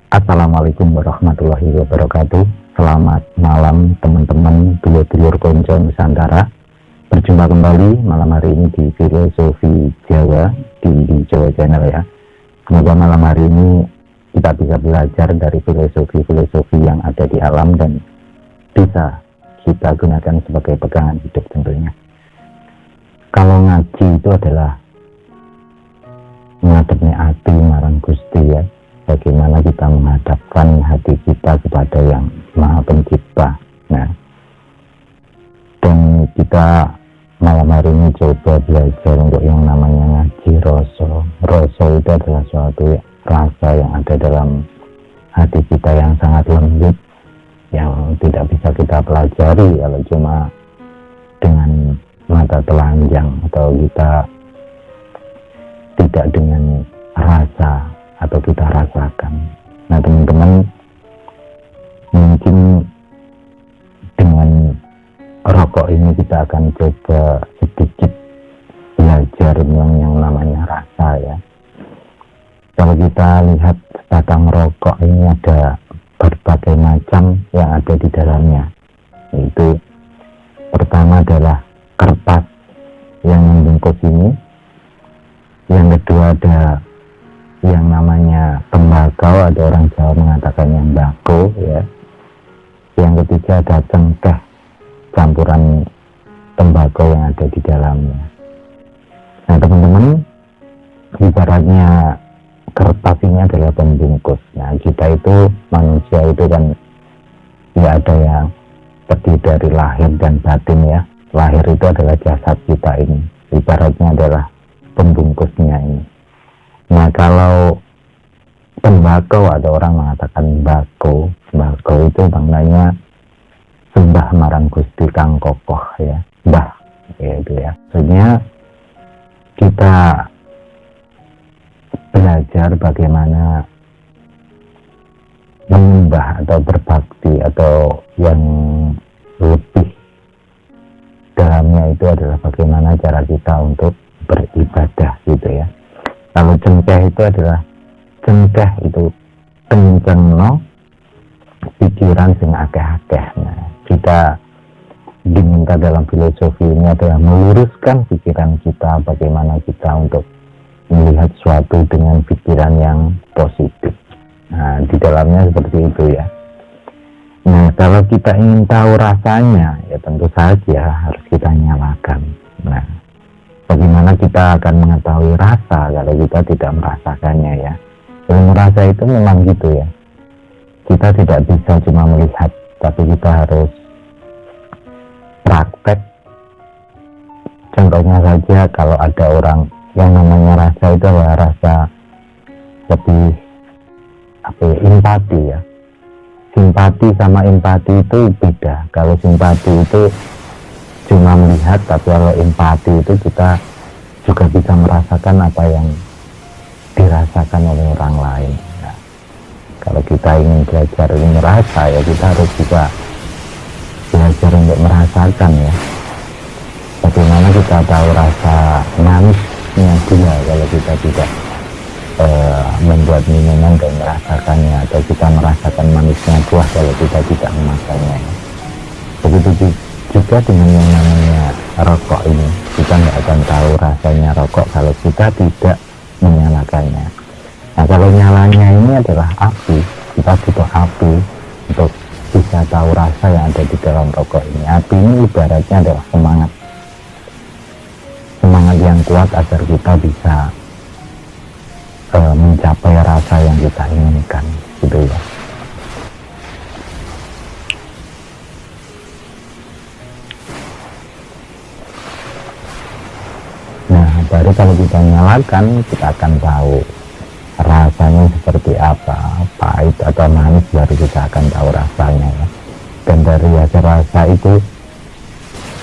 Assalamualaikum warahmatullahi wabarakatuh. Selamat malam teman-teman dulur-dulur konco Nusantara. Berjumpa kembali malam hari ini di Filosofi Jawa di Jawa Channel ya. Semoga malam hari ini kita bisa belajar dari filosofi yang ada di alam dan bisa kita gunakan sebagai pegangan hidup tentunya. Kalau ngaji itu adalah ngadepnya hati marang Gusti ya. Bagaimana kita menghadapkan hati kita kepada yang Maha Pencipta. Nah, dan kita malam hari ini coba belajar untuk yang namanya ngaji roso. Roso itu adalah suatu rasa yang ada dalam hati kita yang sangat lembut, yang tidak bisa kita pelajari kalau cuma dengan mata telanjang atau kita tidak dengan rasa atau kita rasakan. Nah teman-teman, mungkin dengan rokok ini kita akan coba sedikit belajar yang namanya rasa ya. Kalau kita lihat batang rokok ini ada berbagai macam yang ada di dalamnya. Itu pertama adalah kertas yang membungkus ini. Yang kedua ada yang namanya tembakau, ada orang Jawa mengatakan yang bako ya. Yang ketiga ada cengkeh, campuran tembakau yang ada di dalamnya. Nah teman-teman, ibaratnya kertas ini adalah pembungkus. Nah kita itu manusia itu kan ya ada yang terdiri dari lahir dan batin ya. Lahir itu adalah jasad kita ini, ibaratnya adalah pembungkusnya ini. Nah kalau tembakau, ada orang mengatakan bako itu maknanya sembah marang Gusti kang kokoh ya, mbah ya itu ya. Maksudnya kita belajar bagaimana menyembah atau berbakti, atau yang lebih dalamnya itu adalah bagaimana cara kita untuk beribadah gitu ya. Kalau cengkeh itu adalah cengkeh itu kencengno pikiran sing akeh-akeh. Nah, kita diminta dalam filosofi ini adalah meluruskan pikiran kita, bagaimana kita untuk melihat suatu dengan pikiran yang positif. Nah, di dalamnya seperti itu ya. Nah, kalau kita ingin tahu rasanya, ya tentu saja harus kita nyalakan. Nah, bagaimana kita akan mengetahui rasa kalau kita tidak merasakannya ya. Ilmu rasa itu memang gitu ya. Kita tidak bisa cuma melihat, tapi kita harus praktek. Contohnya saja kalau ada orang yang namanya rasa itu adalah rasa lebih empati ya. Simpati sama empati itu beda. Kalau simpati itu cuma melihat, tapi kalau empati itu kita juga bisa merasakan apa yang dirasakan oleh orang lain. Nah, kalau kita ingin belajar ini merasa ya, kita harus juga belajar untuk merasakan ya. Bagaimana kita tahu rasa manisnya gula kalau kita tidak membuat minuman dan merasakannya, atau kita merasakan manisnya buah kalau kita tidak memakannya. Begitu juga dengan yang namanya rokok ini, kita nggak akan tahu rasanya rokok kalau kita tidak menyalakannya. Nah kalau nyalanya ini adalah api, kita butuh api untuk bisa tahu rasa yang ada di dalam rokok ini. Api ini ibaratnya adalah semangat yang kuat agar kita bisa mencapai rasa yang kita inginkan gitu ya. Baru kalau kita nyalakan, kita akan tahu rasanya seperti apa, pahit atau manis, baru kita akan tahu rasanya ya. Dan dari hasil rasa itu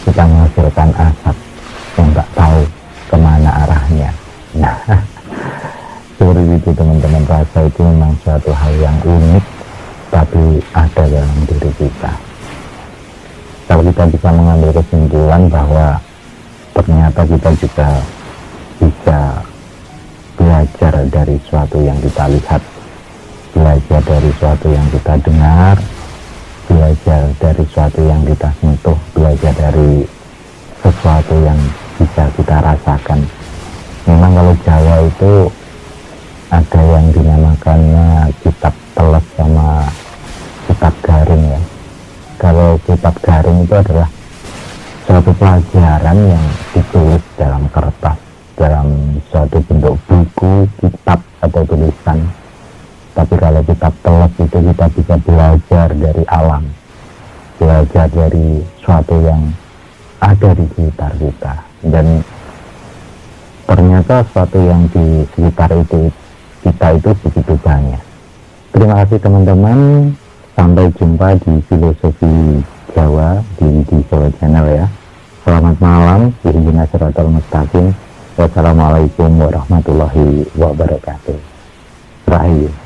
kita menghasilkan asap yang nggak tahu kemana arahnya. Nah seperti itu teman-teman, rasa itu memang suatu hal yang unik tapi ada dalam diri kita. Kalau kita bisa mengambil kesimpulan bahwa ternyata kita juga bisa belajar dari suatu yang kita lihat, belajar belajar dari suatu yang kita dengar, belajar dari suatu yang kita sentuh, belajar dari sesuatu yang bisa kita rasakan. Memang kalau Jawa itu ada yang dinamakannya kitab teles sama kitab garing ya. Kalau kitab garing itu adalah suatu pelajaran yang ditulis dalam kertas, dalam suatu bentuk buku, kitab atau tulisan. Tapi kalau kitab teles itu kita bisa belajar dari alam, belajar dari suatu yang ada di sekitar kita, dan ternyata suatu yang di sekitar itu kita itu begitu banyak. Terima kasih teman-teman, sampai jumpa di Filosofi Jawa di Jawa Channel ya. Selamat malam, ihdinas siratal mustaqim. Wassalamualaikum warahmatullahi wabarakatuh. Rahayu.